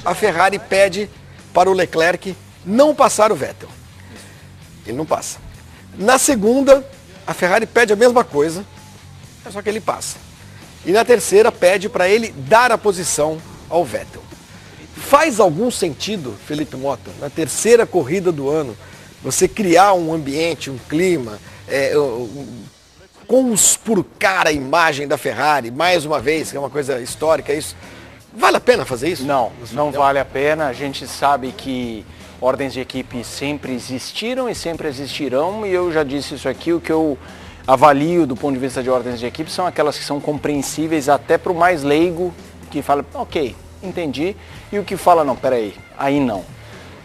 a Ferrari pede para o Leclerc não passar o Vettel. Ele não passa. Na segunda, a Ferrari pede a mesma coisa, só que ele passa. E na terceira, pede para ele dar a posição ao Vettel. Faz algum sentido, Felipe Motta, na terceira corrida do ano, você criar um ambiente, um clima, conspurcar a imagem da Ferrari, mais uma vez, que é uma coisa histórica, isso. Vale a pena fazer isso? Não vale a pena. A gente sabe que ordens de equipe sempre existiram e sempre existirão, e eu já disse isso aqui, o que eu avalio do ponto de vista de ordens de equipe são aquelas que são compreensíveis até para o mais leigo, que fala, ok, entendi, e o que fala, não, peraí, aí não.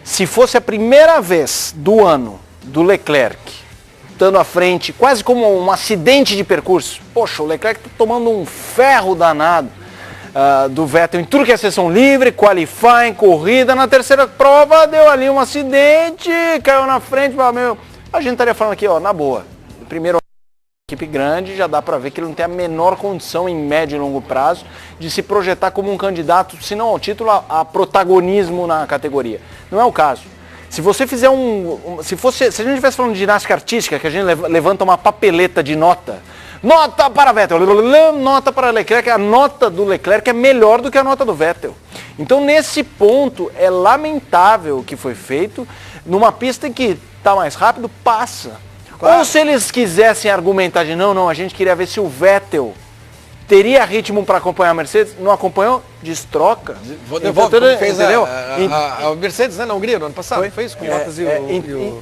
Se fosse a primeira vez do ano do Leclerc estando à frente, quase como um acidente de percurso, poxa, o Leclerc está tomando um ferro danado do Vettel em tudo que é sessão livre, qualifying, corrida, na terceira prova deu ali um acidente, caiu na frente, a gente estaria falando aqui, ó, na boa, primeiro equipe grande, já dá para ver que ele não tem a menor condição em médio e longo prazo de se projetar como um candidato, se não ao título, a protagonismo na categoria. Não é o caso. Se você fizer se a gente estivesse falando de ginástica artística, que a gente levanta uma papeleta de nota para Vettel, nota para Leclerc, a nota do Leclerc é melhor do que a nota do Vettel. Então, nesse ponto, é lamentável o que foi feito, numa pista em que está mais rápido, passa. Claro. Ou se eles quisessem argumentar de não, a gente queria ver se o Vettel teria ritmo para acompanhar a Mercedes, não acompanhou, destroca. Devolve, como fez a Mercedes, né, na Hungria, no ano passado, foi isso com Bottas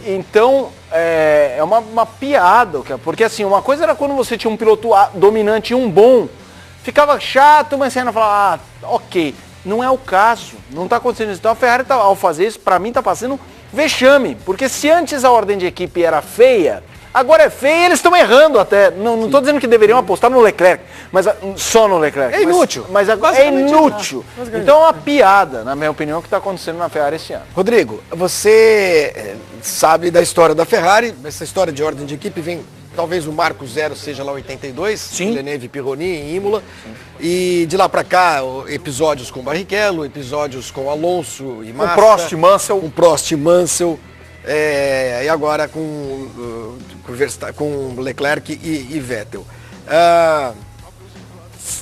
Então, é uma piada, porque assim, uma coisa era quando você tinha um piloto dominante e um bom, ficava chato, mas você ainda falava, ok, não é o caso, não está acontecendo isso. Então a Ferrari, ao fazer isso, para mim está passando vexame, porque se antes a ordem de equipe era feia, agora é feio e eles estão errando até. Não estou dizendo que deveriam apostar no Leclerc, mas só no Leclerc. É inútil. Mas é inútil. Então é uma piada, na minha opinião, o que está acontecendo na Ferrari esse ano. Rodrigo, você sabe da história da Ferrari, essa história de ordem de equipe vem, talvez o marco zero seja lá 82, Villeneuve e Pironi em Imola. Sim. E de lá para cá, episódios com Barrichello, episódios com Alonso e Massa. Um Prost e Mansell. E agora com Leclerc e Vettel.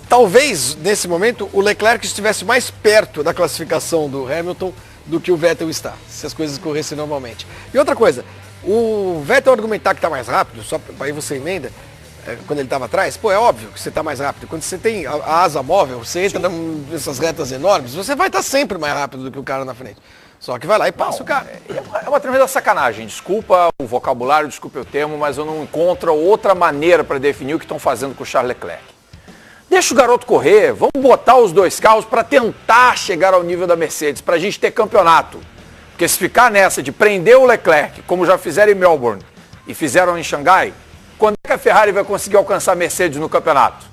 Talvez, nesse momento, o Leclerc estivesse mais perto da classificação do Hamilton do que o Vettel está, se as coisas corressem normalmente. E outra coisa, o Vettel argumentar que está mais rápido, só para aí você emenda, quando ele estava atrás, é óbvio que você está mais rápido. Quando você tem a asa móvel, você entra nessas retas enormes, você vai estar sempre mais rápido do que o cara na frente. Só que vai lá e passa o cara. É uma tremenda sacanagem. Desculpa o vocabulário, desculpa o termo, mas eu não encontro outra maneira para definir o que estão fazendo com o Charles Leclerc. Deixa o garoto correr, vamos botar os dois carros para tentar chegar ao nível da Mercedes, para a gente ter campeonato. Porque se ficar nessa de prender o Leclerc, como já fizeram em Melbourne e fizeram em Xangai, quando é que a Ferrari vai conseguir alcançar a Mercedes no campeonato?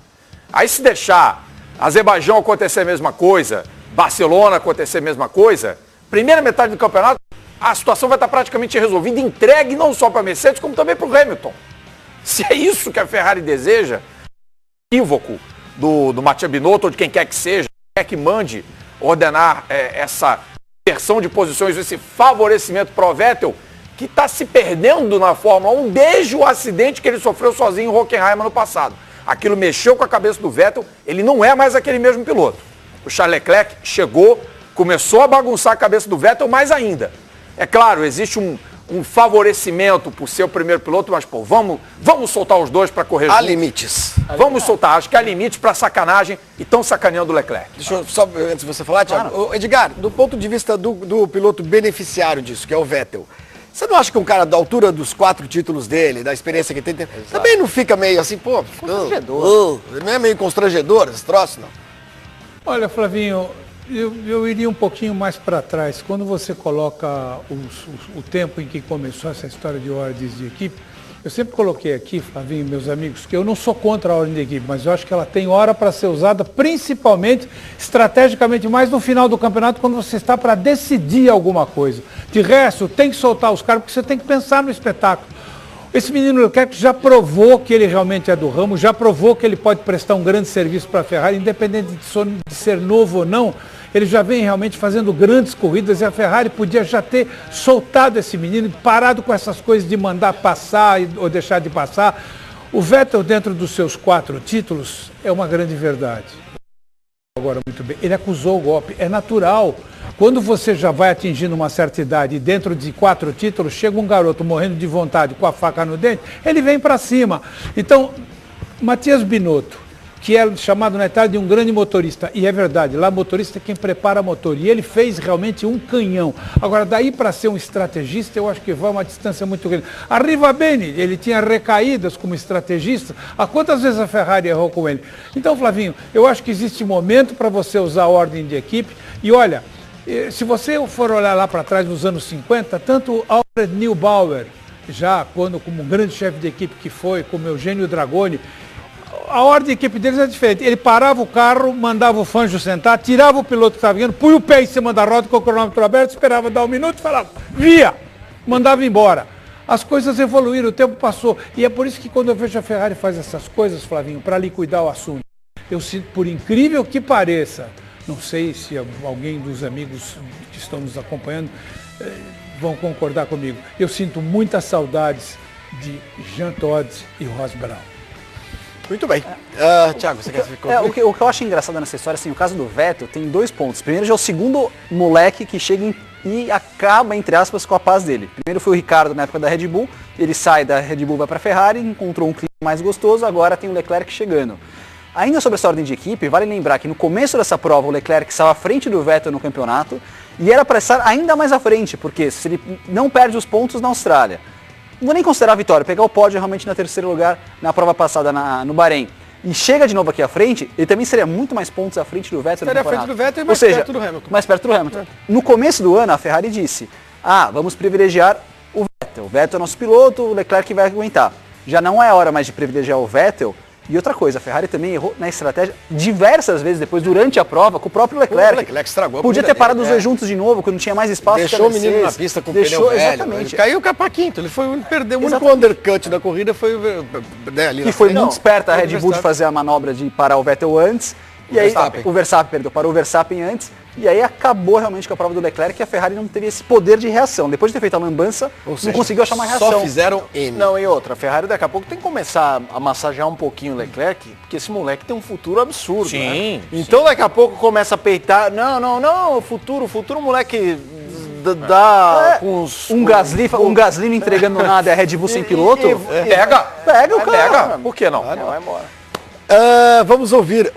Aí se deixar Azerbaijão acontecer a mesma coisa, Barcelona acontecer a mesma coisa, primeira metade do campeonato, a situação vai estar praticamente resolvida, entregue não só para a Mercedes, como também para o Hamilton. Se é isso que a Ferrari deseja, equívoco do Mattia Binotto ou de quem quer que seja, quer que mande ordenar essa inversão de posições, esse favorecimento pro Vettel, que está se perdendo na Fórmula 1 desde o acidente que ele sofreu sozinho em Hockenheim no passado. Aquilo mexeu com a cabeça do Vettel, ele não é mais aquele mesmo piloto. O Charles Leclerc chegou, começou a bagunçar a cabeça do Vettel mais ainda. É claro, existe um favorecimento por ser o primeiro piloto, mas vamos soltar os dois para correr juntos. Há limites. Vamos soltar, acho que há limites para sacanagem e estão sacaneando o Leclerc. Deixa eu só, antes de você falar, Thiago, Edgar, do ponto de vista do piloto beneficiário disso, que é o Vettel, você não acha que um cara da altura dos 4 títulos dele, da experiência que tem, também não fica meio assim, constrangedor. Não é meio constrangedor esse troço, não? Olha, Flavinho, eu iria um pouquinho mais para trás. Quando você coloca o tempo em que começou essa história de ordens de equipe, eu sempre coloquei aqui, Flavinho, meus amigos, que eu não sou contra a ordem de equipe, mas eu acho que ela tem hora para ser usada, principalmente, estrategicamente, mais no final do campeonato, quando você está para decidir alguma coisa. De resto, tem que soltar os caras, porque você tem que pensar no espetáculo. Esse menino Leclerc já provou que ele realmente é do ramo, já provou que ele pode prestar um grande serviço para a Ferrari, independente de ser novo ou não. ele já vem realmente fazendo grandes corridas e a Ferrari podia já ter soltado esse menino, parado com essas coisas de mandar passar ou deixar de passar. O Vettel, dentro dos seus 4 títulos, é uma grande verdade. Agora, muito bem, ele acusou o golpe, é natural. Quando você já vai atingindo uma certa idade e dentro de 4 títulos, chega um garoto morrendo de vontade com a faca no dente, ele vem para cima. Então, Matias Binotto, que é chamado na Itália de um grande motorista, e é verdade, lá motorista é quem prepara motor, e ele fez realmente um canhão. Agora, daí para ser um estrategista, eu acho que vai uma distância muito grande. A Rivabene, ele tinha recaídas como estrategista, há quantas vezes a Ferrari errou com ele? Então, Flavinho, eu acho que existe momento para você usar a ordem de equipe, e olha, se você for olhar lá para trás nos anos 50, tanto Alfred Neubauer, já quando como um grande chefe de equipe que foi, como Eugênio Dragoni, a ordem de equipe deles é diferente. Ele parava o carro, mandava o Fangio sentar, tirava o piloto que estava vindo, punha o pé em cima da roda com o cronômetro aberto, esperava dar 1 minuto e falava, via! Mandava embora. As coisas evoluíram, o tempo passou. E é por isso que quando eu vejo a Ferrari faz essas coisas, Flavinho, para liquidar o assunto, eu sinto, por incrível que pareça, não sei se alguém dos amigos que estão nos acompanhando vão concordar comigo, eu sinto muitas saudades de Jean Todt e Ross Brown. Muito bem. Thiago, você quer ficar o que eu acho engraçado nessa história, assim, o caso do Vettel tem 2 pontos. Primeiro, já é o segundo moleque que chega e acaba, entre aspas, com a paz dele. Primeiro foi o Ricardo na época da Red Bull, ele sai da Red Bull, vai para a Ferrari, encontrou um clima mais gostoso, agora tem o Leclerc chegando. Ainda sobre essa ordem de equipe, vale lembrar que no começo dessa prova o Leclerc estava à frente do Vettel no campeonato e era para estar ainda mais à frente, porque se ele não perde os pontos na Austrália, não vou nem considerar a vitória, pegar o pódio realmente na 3º lugar na prova passada no Bahrein, e chega de novo aqui à frente, ele também seria muito mais pontos à frente do Vettel no campeonato. Seria à frente do Vettel e mais perto do Hamilton. Mais perto do Hamilton. No começo do ano, a Ferrari disse, vamos privilegiar o Vettel. O Vettel é nosso piloto, o Leclerc vai aguentar. Já não é hora mais de privilegiar o Vettel. E outra coisa, a Ferrari também errou na estratégia diversas vezes depois, durante a prova, com o próprio Leclerc. O Leclerc estragou. Podia ter parado os dois juntos de novo, quando não tinha mais espaço. Deixou o menino na pista com o pneu velho. Exatamente. Caiu o Capaquinto, ele foi perdeu. O único undercut da corrida foi ali. E foi muito esperta a Red Bull de fazer a manobra de parar o Vettel antes. E aí o Verstappen, parou o Verstappen antes. E aí acabou realmente com a prova do Leclerc, e a Ferrari não teve esse poder de reação. Depois de ter feito a lambança, não conseguiu achar uma reação. Só fizeram M. Não, e outra, a Ferrari daqui a pouco tem que começar a massagear um pouquinho o Leclerc, porque esse moleque tem um futuro absurdo, Sim, né? Então daqui a pouco começa a peitar, não, o futuro moleque dá com os... Um Gasly não entregando nada, é a Red Bull sem piloto. Pega o cara. Por que não? Vai embora. Vamos ouvir